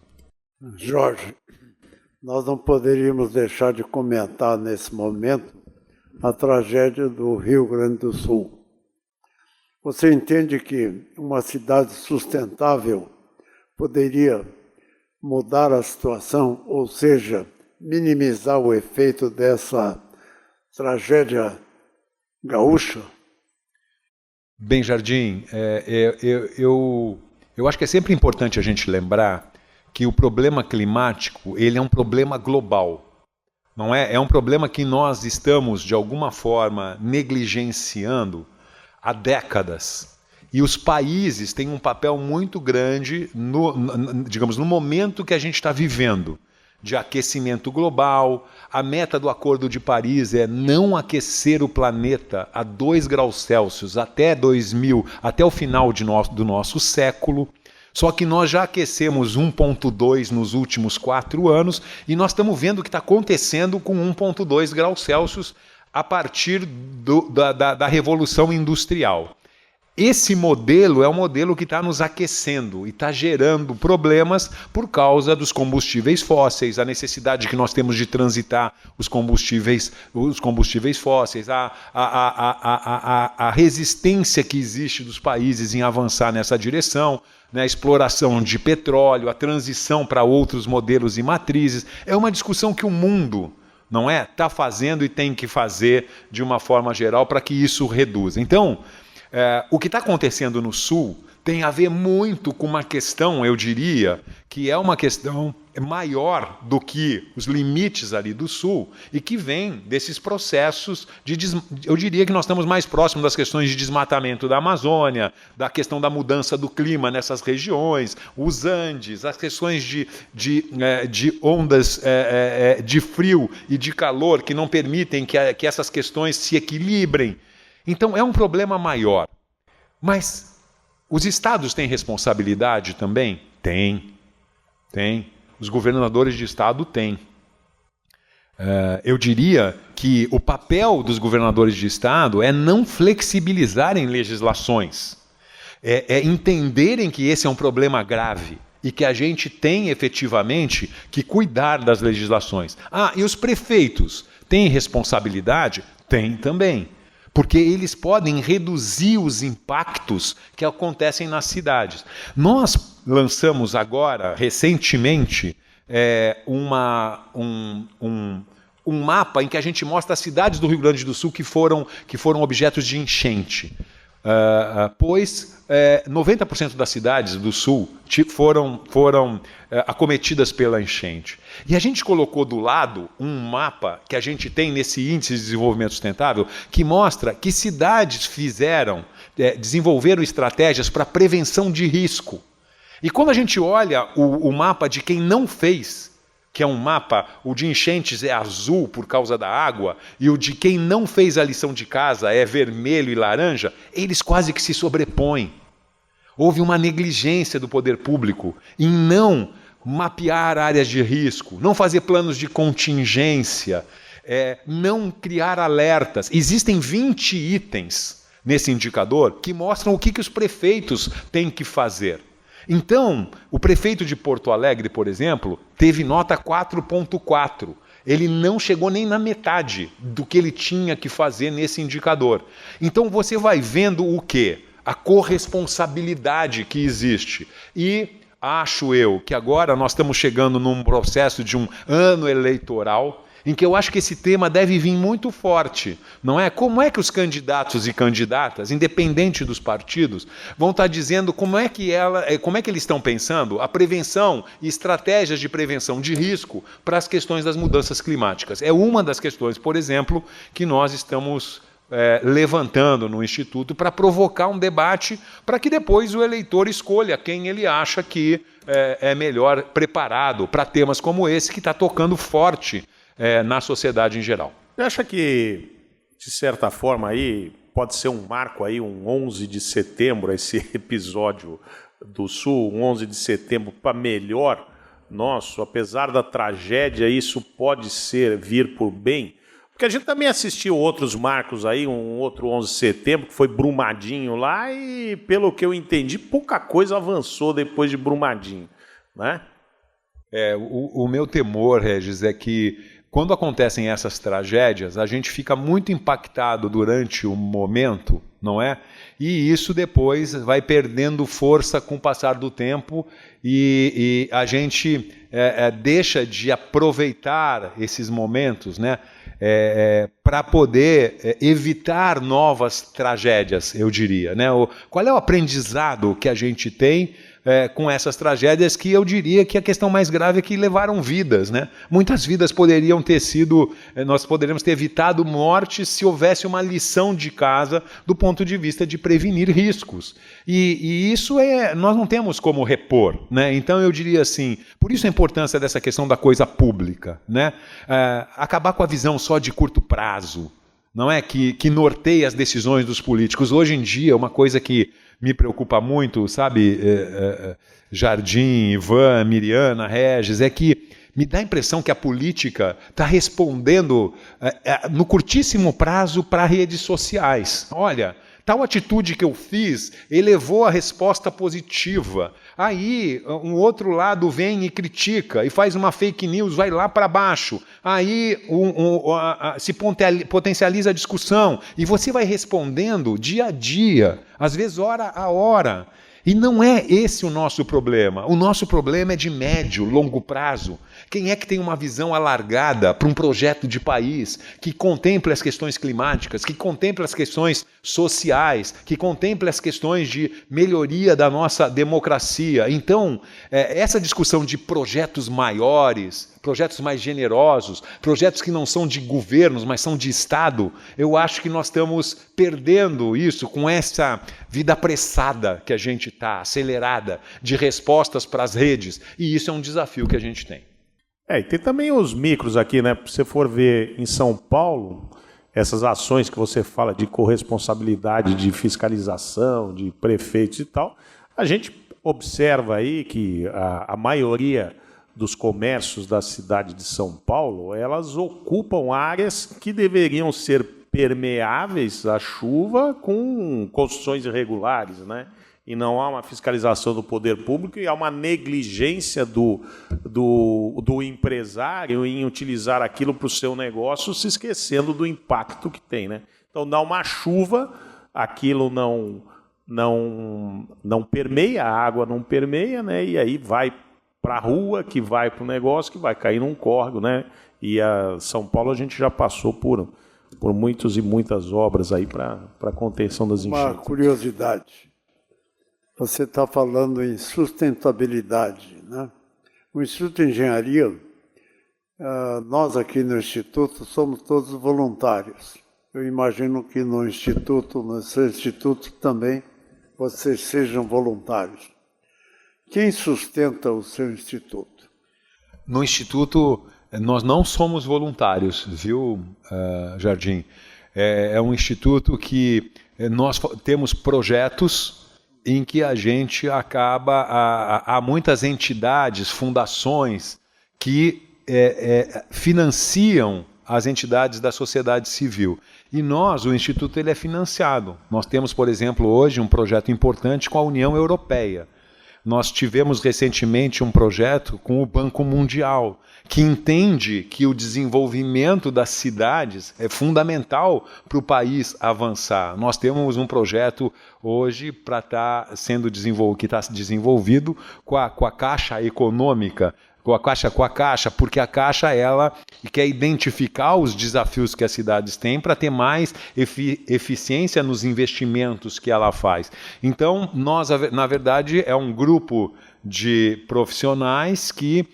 Jorge, nós não poderíamos deixar de comentar nesse momento a tragédia do Rio Grande do Sul. Você entende que uma cidade sustentável poderia mudar a situação, ou seja, minimizar o efeito dessa tragédia gaúcha? Bem, Jardim, eu acho que é sempre importante a gente lembrar que o problema climático ele é um problema global, não é? É um problema que nós estamos, de alguma forma, negligenciando há décadas. E os países têm um papel muito grande, no momento que a gente está vivendo, de aquecimento global. A meta do Acordo de Paris é não aquecer o planeta a 2 graus Celsius até o final do nosso século. Só que nós já aquecemos 1,2 nos últimos 4 anos e nós estamos vendo o que está acontecendo com 1,2 graus Celsius a partir da Revolução Industrial. Esse modelo é um modelo que está nos aquecendo e está gerando problemas por causa dos combustíveis fósseis, a necessidade que nós temos de transitar os combustíveis fósseis, a resistência que existe dos países em avançar nessa direção, né, a exploração de petróleo, a transição para outros modelos e matrizes. É uma discussão que o mundo está fazendo e tem que fazer de uma forma geral para que isso reduza. Então, o que está acontecendo no Sul tem a ver muito com uma questão, eu diria, que é uma questão maior do que os limites ali do Sul e que vem desses processos eu diria que nós estamos mais próximos das questões de desmatamento da Amazônia, da questão da mudança do clima nessas regiões, os Andes, as questões de ondas de frio e de calor que não permitem que essas questões se equilibrem. Então, é um problema maior. Mas os estados têm responsabilidade também? Tem. Os governadores de estado têm. Eu diria que o papel dos governadores de estado é não flexibilizarem legislações. É entenderem que esse é um problema grave e que a gente tem efetivamente que cuidar das legislações. E os prefeitos têm responsabilidade? Tem também. Porque eles podem reduzir os impactos que acontecem nas cidades. Nós lançamos agora, recentemente, um mapa em que a gente mostra as cidades do Rio Grande do Sul que foram objetos de enchente. Pois 90% das cidades do Sul foram acometidas pela enchente. E a gente colocou do lado um mapa que a gente tem nesse Índice de Desenvolvimento Sustentável que mostra que cidades desenvolveram estratégias para prevenção de risco. E quando a gente olha o mapa de quem não fez, que é um mapa, o de enchentes é azul por causa da água, e o de quem não fez a lição de casa é vermelho e laranja, eles quase que se sobrepõem. Houve uma negligência do poder público em não mapear áreas de risco, não fazer planos de contingência, não criar alertas. Existem 20 itens nesse indicador que mostram o que os prefeitos têm que fazer. Então, o prefeito de Porto Alegre, por exemplo, teve nota 4.4. Ele não chegou nem na metade do que ele tinha que fazer nesse indicador. Então, você vai vendo o quê? A corresponsabilidade que existe. E acho eu que agora nós estamos chegando num processo de um ano eleitoral em que eu acho que esse tema deve vir muito forte, não é? Como é que os candidatos e candidatas, independente dos partidos, vão estar dizendo como é que eles estão pensando a prevenção e estratégias de prevenção de risco para as questões das mudanças climáticas. É uma das questões, por exemplo, que nós estamos levantando no Instituto para provocar um debate para que depois o eleitor escolha quem ele acha que é melhor preparado para temas como esse que está tocando forte na sociedade em geral. Você acha que, de certa forma, aí pode ser um marco, aí, um 11 de setembro, esse episódio do Sul, um 11 de setembro para melhor nosso, apesar da tragédia, isso pode vir por bem? Porque a gente também assistiu outros marcos aí, um outro 11 de setembro, que foi Brumadinho lá, e, pelo que eu entendi, pouca coisa avançou depois de Brumadinho, né? O meu temor, Regis, é que quando acontecem essas tragédias, a gente fica muito impactado durante o momento, não é? E isso depois vai perdendo força com o passar do tempo e a gente deixa de aproveitar esses momentos, né? Para poder evitar novas tragédias, eu diria, né? Qual é o aprendizado que a gente tem com essas tragédias, que eu diria que a questão mais grave é que levaram vidas, né? Muitas vidas poderiam ter sido, nós poderíamos ter evitado mortes se houvesse uma lição de casa do ponto de vista de prevenir riscos. E isso nós não temos como repor, né? Então eu diria assim, por isso a importância dessa questão da coisa pública, né? Acabar com a visão só de curto prazo, não é? Que norteia as decisões dos políticos. Hoje em dia, uma coisa que me preocupa muito, sabe, Jardim, Ivan, Miriana, Regis, é que me dá a impressão que a política está respondendo no curtíssimo prazo para redes sociais. Olha, tal atitude que eu fiz elevou a resposta positiva. Aí um outro lado vem e critica e faz uma fake news, vai lá para baixo. Aí se potencializa a discussão e você vai respondendo dia a dia, às vezes hora a hora. E não é esse o nosso problema. O nosso problema é de médio, longo prazo. Quem é que tem uma visão alargada para um projeto de país que contemple as questões climáticas, que contemple as questões sociais, que contemple as questões de melhoria da nossa democracia? Então, essa discussão de projetos maiores, projetos mais generosos, projetos que não são de governos, mas são de Estado, eu acho que nós estamos perdendo isso com essa vida apressada que a gente está, acelerada, de respostas para as redes. E isso é um desafio que a gente tem. E tem também os micros aqui, né? Se você for ver em São Paulo, essas ações que você fala de corresponsabilidade, de fiscalização, de prefeitos e tal, a gente observa aí que a maioria dos comércios da cidade de São Paulo, elas ocupam áreas que deveriam ser permeáveis à chuva com construções irregulares, né? E não há uma fiscalização do poder público e há uma negligência do empresário em utilizar aquilo para o seu negócio, se esquecendo do impacto que tem, né? Então, dá uma chuva, aquilo não permeia, a água não permeia, né? E aí vai para a rua, que vai para o negócio, que vai cair num córrego, né? E a São Paulo a gente já passou por muitas e muitas obras aí para a contenção das enchentes. Uma curiosidade. Você está falando em sustentabilidade, né? O Instituto de Engenharia Nós aqui no Instituto somos todos voluntários. Eu imagino que no seu Instituto também, vocês sejam voluntários. Quem sustenta o seu Instituto? No Instituto, nós não somos voluntários, viu, Jardim? É um instituto que nós temos projetos em que a gente acaba... Há muitas entidades, fundações que financiam as entidades da sociedade civil. E nós, o Instituto, ele é financiado. Nós temos, por exemplo, hoje um projeto importante com a União Europeia. Nós tivemos recentemente um projeto com o Banco Mundial, que entende que o desenvolvimento das cidades é fundamental para o país avançar. Nós temos um projeto hoje para que está desenvolvido com a Caixa Econômica, com a Caixa, porque a Caixa ela quer identificar os desafios que as cidades têm para ter mais eficiência nos investimentos que ela faz. Então, nós, na verdade, é um grupo de profissionais que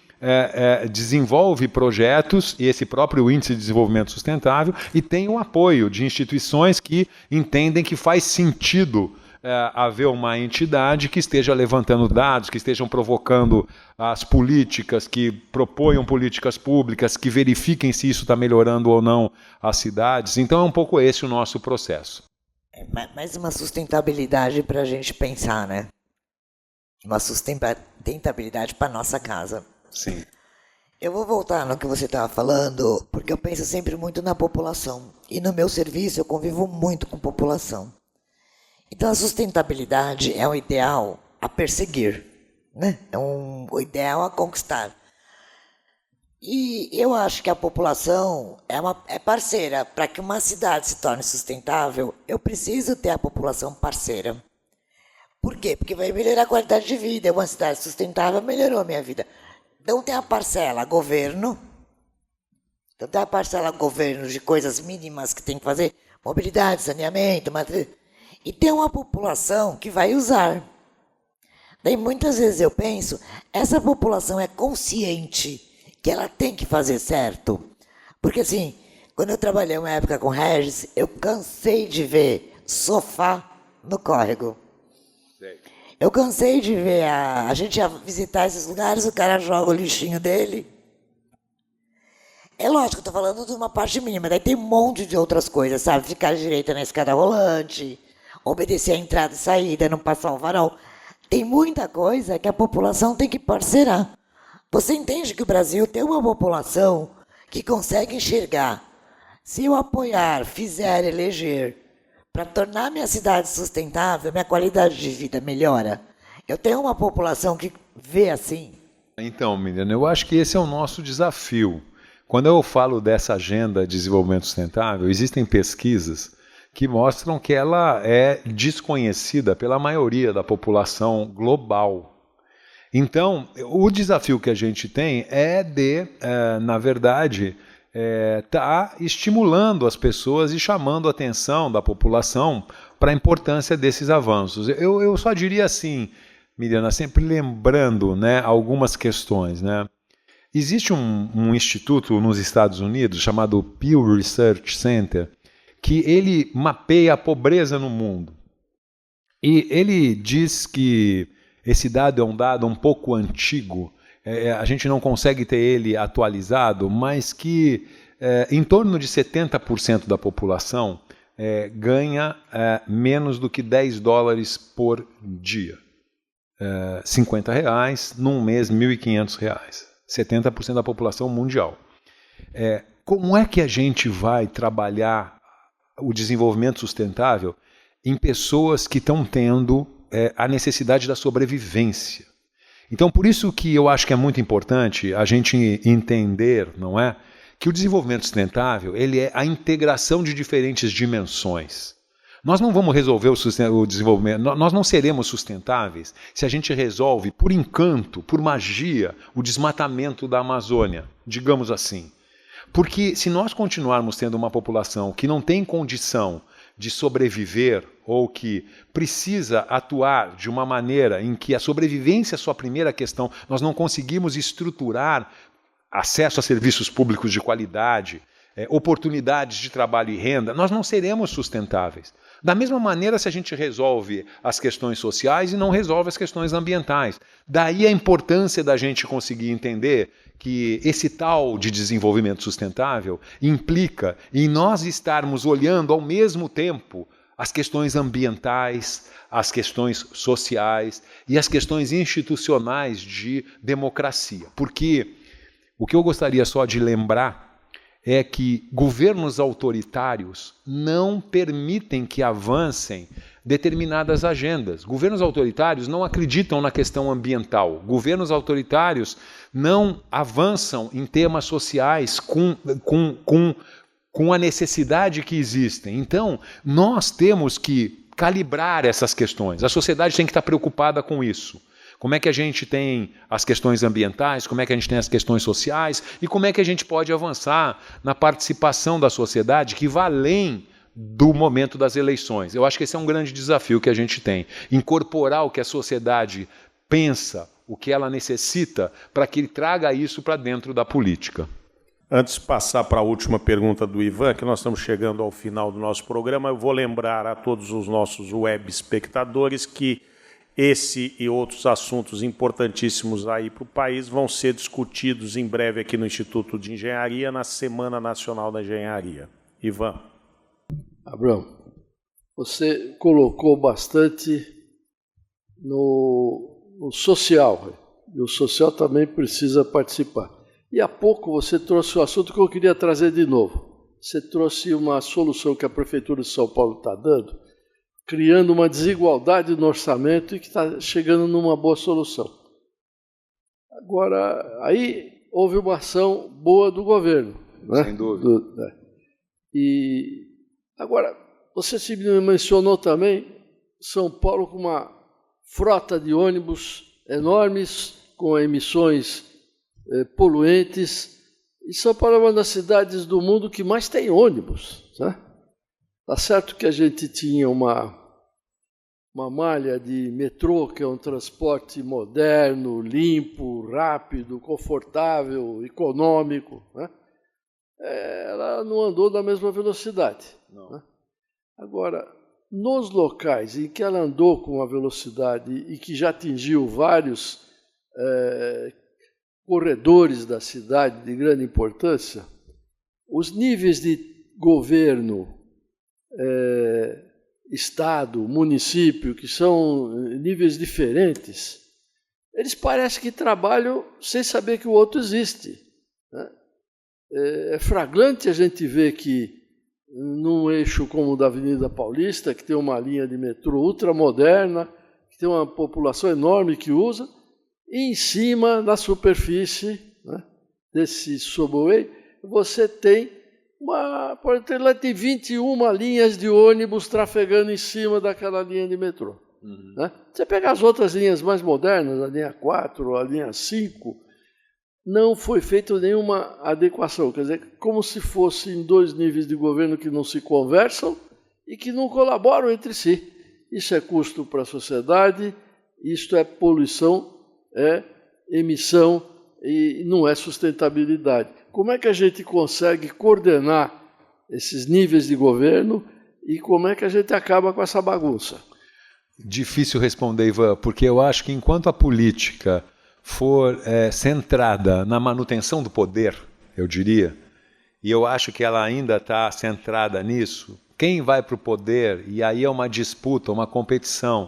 desenvolve projetos, e esse próprio Índice de Desenvolvimento Sustentável, e tem o apoio de instituições que entendem que faz sentido haver uma entidade que esteja levantando dados, que estejam provocando as políticas, que proponham políticas públicas, que verifiquem se isso está melhorando ou não as cidades. Então é um pouco esse o nosso processo. Mais uma sustentabilidade para a gente pensar, né? Uma sustentabilidade para a nossa casa. Sim. Eu vou voltar no que você estava falando, porque eu penso sempre muito na população. E no meu serviço eu convivo muito com população. Então a sustentabilidade é um ideal a perseguir, né? É um ideal a conquistar. E eu acho que a população é parceira. Para que uma cidade se torne sustentável, eu preciso ter a população parceira. Por quê? Porque vai melhorar a qualidade de vida. Uma cidade sustentável melhorou a minha vida. Então tem a parcela governo. Então tem a parcela governo de coisas mínimas que tem que fazer. Mobilidade, saneamento, e tem uma população que vai usar. Daí muitas vezes eu penso, essa população é consciente que ela tem que fazer certo. Porque assim, quando eu trabalhei uma época com Regis, eu cansei de ver sofá no córrego. Eu cansei de ver a gente ia visitar esses lugares, o cara joga o lixinho dele. É lógico, eu estou falando de uma parte mínima, daí tem um monte de outras coisas, sabe? Ficar à direita na escada rolante, obedecer a entrada e saída, não passar o varal. Tem muita coisa que a população tem que parceirar. Você entende que o Brasil tem uma população que consegue enxergar. Se eu apoiar, fizer, eleger, para tornar minha cidade sustentável, minha qualidade de vida melhora. Eu tenho uma população que vê assim. Então, Miriam, eu acho que esse é o nosso desafio. Quando eu falo dessa agenda de desenvolvimento sustentável, existem pesquisas que mostram que ela é desconhecida pela maioria da população global. Então, o desafio que a gente tem é de, na verdade, tá estimulando as pessoas e chamando a atenção da população para a importância desses avanços. Eu só diria assim, Miriam, sempre lembrando, né, algumas questões, né? Existe um instituto nos Estados Unidos chamado Pew Research Center, que ele mapeia a pobreza no mundo. E ele diz que esse dado é um dado um pouco antigo, a gente não consegue ter ele atualizado, mas que em torno de 70% da população ganha menos do que $10 por dia. R$50, num mês R$1.500. 70% da população mundial. Como é que a gente vai trabalhar o desenvolvimento sustentável em pessoas que estão tendo a necessidade da sobrevivência? Então, por isso que eu acho que é muito importante a gente entender, não é, que o desenvolvimento sustentável ele é a integração de diferentes dimensões. Nós não vamos resolver o desenvolvimento, nós não seremos sustentáveis se a gente resolve, por encanto, por magia, o desmatamento da Amazônia, digamos assim. Porque se nós continuarmos tendo uma população que não tem condição de sobreviver ou que precisa atuar de uma maneira em que a sobrevivência é a sua primeira questão, nós não conseguimos estruturar acesso a serviços públicos de qualidade, oportunidades de trabalho e renda, nós não seremos sustentáveis. Da mesma maneira, se a gente resolve as questões sociais e não resolve as questões ambientais. Daí a importância da gente conseguir entender que esse tal de desenvolvimento sustentável implica em nós estarmos olhando ao mesmo tempo as questões ambientais, as questões sociais e as questões institucionais de democracia. Porque o que eu gostaria só de lembrar é que governos autoritários não permitem que avancem determinadas agendas. Governos autoritários não acreditam na questão ambiental. Governos autoritários não avançam em temas sociais com a necessidade que existem. Então, nós temos que calibrar essas questões. A sociedade tem que estar preocupada com isso. Como é que a gente tem as questões ambientais, como é que a gente tem as questões sociais e como é que a gente pode avançar na participação da sociedade que vai além do momento das eleições. Eu acho que esse é um grande desafio que a gente tem. Incorporar o que a sociedade pensa, o que ela necessita, para que ele traga isso para dentro da política. Antes de passar para a última pergunta do Ivan, que nós estamos chegando ao final do nosso programa, eu vou lembrar a todos os nossos web espectadores que esse e outros assuntos importantíssimos aí para o país vão ser discutidos em breve aqui no Instituto de Engenharia, na Semana Nacional da Engenharia. Ivan. Abrão, você colocou bastante no social, e o social também precisa participar. E há pouco você trouxe o assunto que eu queria trazer de novo. Você trouxe uma solução que a Prefeitura de São Paulo está dando, criando uma desigualdade no orçamento e que está chegando numa boa solução. Agora, aí houve uma ação boa do governo. Né? Sem dúvida. E agora, você se mencionou também São Paulo com uma frota de ônibus enormes, com emissões poluentes. E São Paulo é uma das cidades do mundo que mais tem ônibus, né? Tá certo que a gente tinha uma malha de metrô, que é um transporte moderno, limpo, rápido, confortável, econômico, né? Ela não andou da mesma velocidade. Não. Né? Agora, nos locais em que ela andou com uma velocidade e que já atingiu vários corredores da cidade de grande importância, os níveis de governo, Estado, município, que são níveis diferentes, eles parecem que trabalham sem saber que o outro existe. Né? É flagrante a gente ver que num eixo como o da Avenida Paulista, que tem uma linha de metrô ultramoderna, que tem uma população enorme que usa, e em cima, na superfície, né, desse subway, você tem pode ter lá de 21 linhas de ônibus trafegando em cima daquela linha de metrô. Uhum. Né? Você pega as outras linhas mais modernas, a linha 4, a linha 5, não foi feita nenhuma adequação. Quer dizer, como se fossem dois níveis de governo que não se conversam e que não colaboram entre si. Isso é custo para a sociedade, isto é poluição, é emissão e não é sustentabilidade. Como é que a gente consegue coordenar esses níveis de governo e como é que a gente acaba com essa bagunça? Difícil responder, Ivan, porque eu acho que enquanto a política for centrada na manutenção do poder, eu diria, e eu acho que ela ainda está centrada nisso, quem vai para o poder, e aí é uma disputa, uma competição,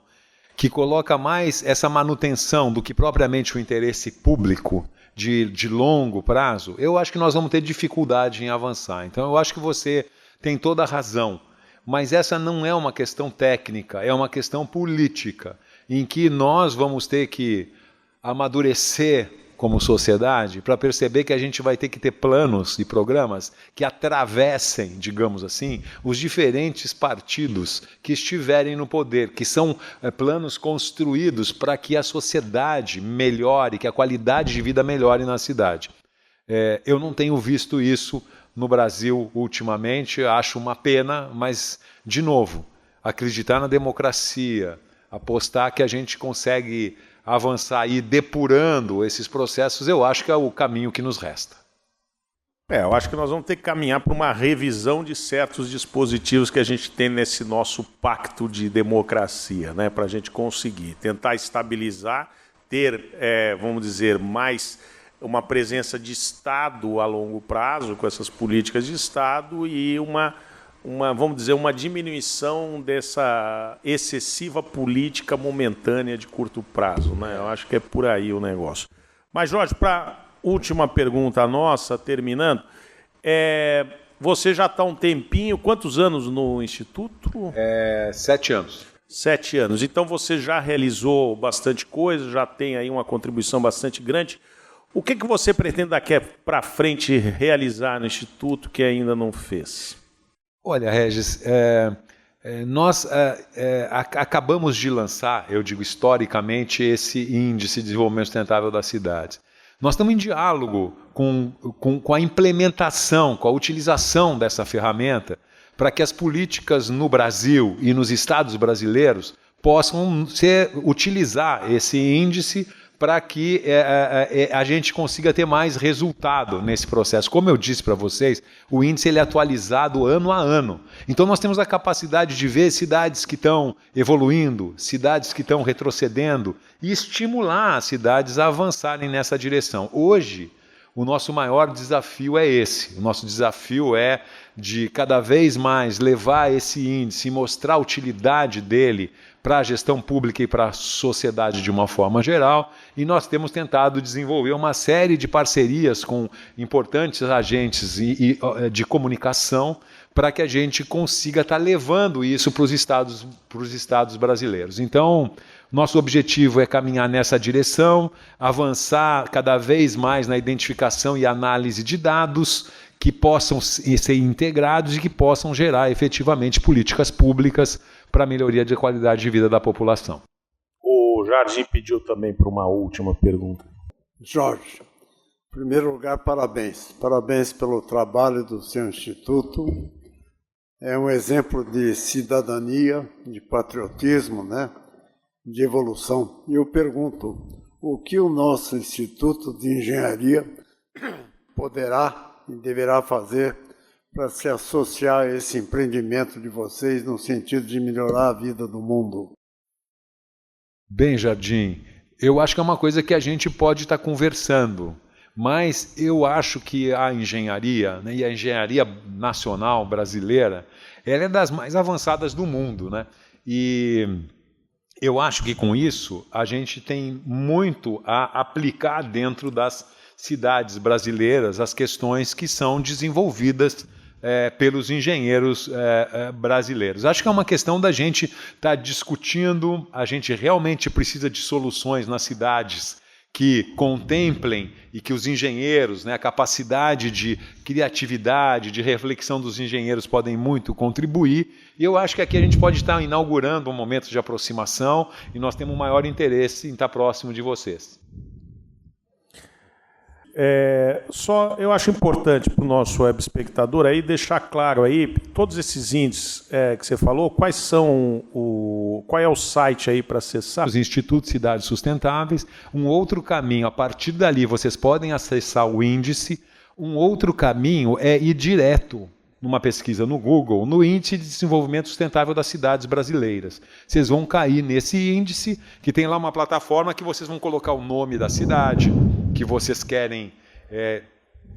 que coloca mais essa manutenção do que propriamente o interesse público, de longo prazo, eu acho que nós vamos ter dificuldade em avançar. Então eu acho que você tem toda a razão, mas essa não é uma questão técnica, é uma questão política, em que nós vamos ter que amadurecer como sociedade para perceber que a gente vai ter que ter planos e programas que atravessem, digamos assim, os diferentes partidos que estiverem no poder, que são planos construídos para que a sociedade melhore, que a qualidade de vida melhore na cidade. Eu não tenho visto isso no Brasil ultimamente, acho uma pena, mas, de novo, acreditar na democracia, apostar que a gente consegue avançar e ir depurando esses processos, eu acho que é o caminho que nos resta. Eu acho que nós vamos ter que caminhar para uma revisão de certos dispositivos que a gente tem nesse nosso pacto de democracia, né, para a gente conseguir tentar estabilizar, ter, vamos dizer, mais uma presença de Estado a longo prazo, com essas políticas de Estado, e vamos dizer, uma diminuição dessa excessiva política momentânea de curto prazo, né? Eu acho que é por aí o negócio. Mas, Jorge, para última pergunta nossa, terminando, você já está há um tempinho, quantos anos no Instituto? 7 anos. 7 anos. Então você já realizou bastante coisa, já tem aí uma contribuição bastante grande. O que você pretende daqui para frente realizar no Instituto que ainda não fez? Olha, Regis, nós acabamos de lançar, eu digo historicamente, esse Índice de Desenvolvimento Sustentável das Cidades. Nós estamos em diálogo com a implementação, com a utilização dessa ferramenta para que as políticas no Brasil e nos estados brasileiros possam utilizar esse índice para que a gente consiga ter mais resultado nesse processo. Como eu disse para vocês, o índice ele é atualizado ano a ano. Então nós temos a capacidade de ver cidades que estão evoluindo, cidades que estão retrocedendo e estimular as cidades a avançarem nessa direção. Hoje, o nosso maior desafio é esse. O nosso desafio é de cada vez mais levar esse índice e mostrar a utilidade dele para a gestão pública e para a sociedade de uma forma geral, e nós temos tentado desenvolver uma série de parcerias com importantes agentes de comunicação para que a gente consiga estar levando isso para os estados brasileiros. Então, nosso objetivo é caminhar nessa direção, avançar cada vez mais na identificação e análise de dados que possam ser integrados e que possam gerar efetivamente políticas públicas para a melhoria de qualidade de vida da população. O Jardim pediu também para uma última pergunta. Jorge, em primeiro lugar, parabéns. Parabéns pelo trabalho do seu instituto. É um exemplo de cidadania, de patriotismo, né? De evolução. E eu pergunto, o que o nosso Instituto de Engenharia poderá e deverá fazer para se associar a esse empreendimento de vocês no sentido de melhorar a vida do mundo? Bem, Jardim, eu acho que é uma coisa que a gente pode estar conversando, mas eu acho que a engenharia, né, e a engenharia nacional brasileira, ela é das mais avançadas do mundo, né? E eu acho que com isso a gente tem muito a aplicar dentro das cidades brasileiras as questões que são desenvolvidas pelos engenheiros brasileiros. Acho que é uma questão da gente estar discutindo, a gente realmente precisa de soluções nas cidades que contemplem e que os engenheiros, né, a capacidade de criatividade, de reflexão dos engenheiros podem muito contribuir. E eu acho que aqui a gente pode estar inaugurando um momento de aproximação e nós temos um maior interesse em estar próximo de vocês. Eu acho importante para o nosso web espectador aí deixar claro aí todos esses índices que você falou, qual é o site aí para acessar? Os Institutos Cidades Sustentáveis. Um outro caminho, a partir dali vocês podem acessar o índice. Um outro caminho é ir direto numa pesquisa no Google, no Índice de Desenvolvimento Sustentável das Cidades Brasileiras. Vocês vão cair nesse índice, que tem lá uma plataforma que vocês vão colocar o nome da cidade que vocês querem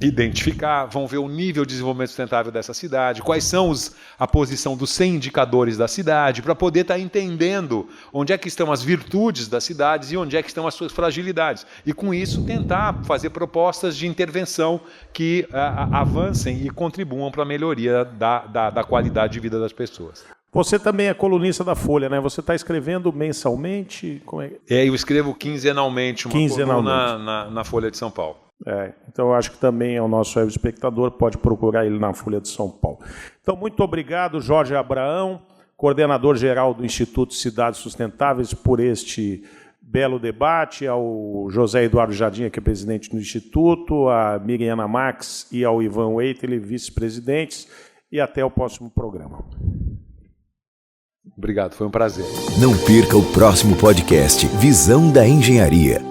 identificar, vão ver o nível de desenvolvimento sustentável dessa cidade, quais são a posição dos 100 indicadores da cidade, para poder estar entendendo onde é que estão as virtudes das cidades e onde é que estão as suas fragilidades. E com isso tentar fazer propostas de intervenção que avancem e contribuam para a melhoria da qualidade de vida das pessoas. Você também é colunista da Folha, né? Você está escrevendo mensalmente? Como é? Eu escrevo quinzenalmente uma coluna na Folha de São Paulo. Então eu acho que também é o nosso web espectador, pode procurar ele na Folha de São Paulo. Então, muito obrigado, Jorge Abraão, coordenador-geral do Instituto Cidades Sustentáveis, por este belo debate, ao José Eduardo Jardim, que é presidente do Instituto, a Miriana Marques e ao Ivan Weitel, vice-presidentes, e até o próximo programa. Obrigado, foi um prazer. Não perca o próximo podcast Visão da Engenharia.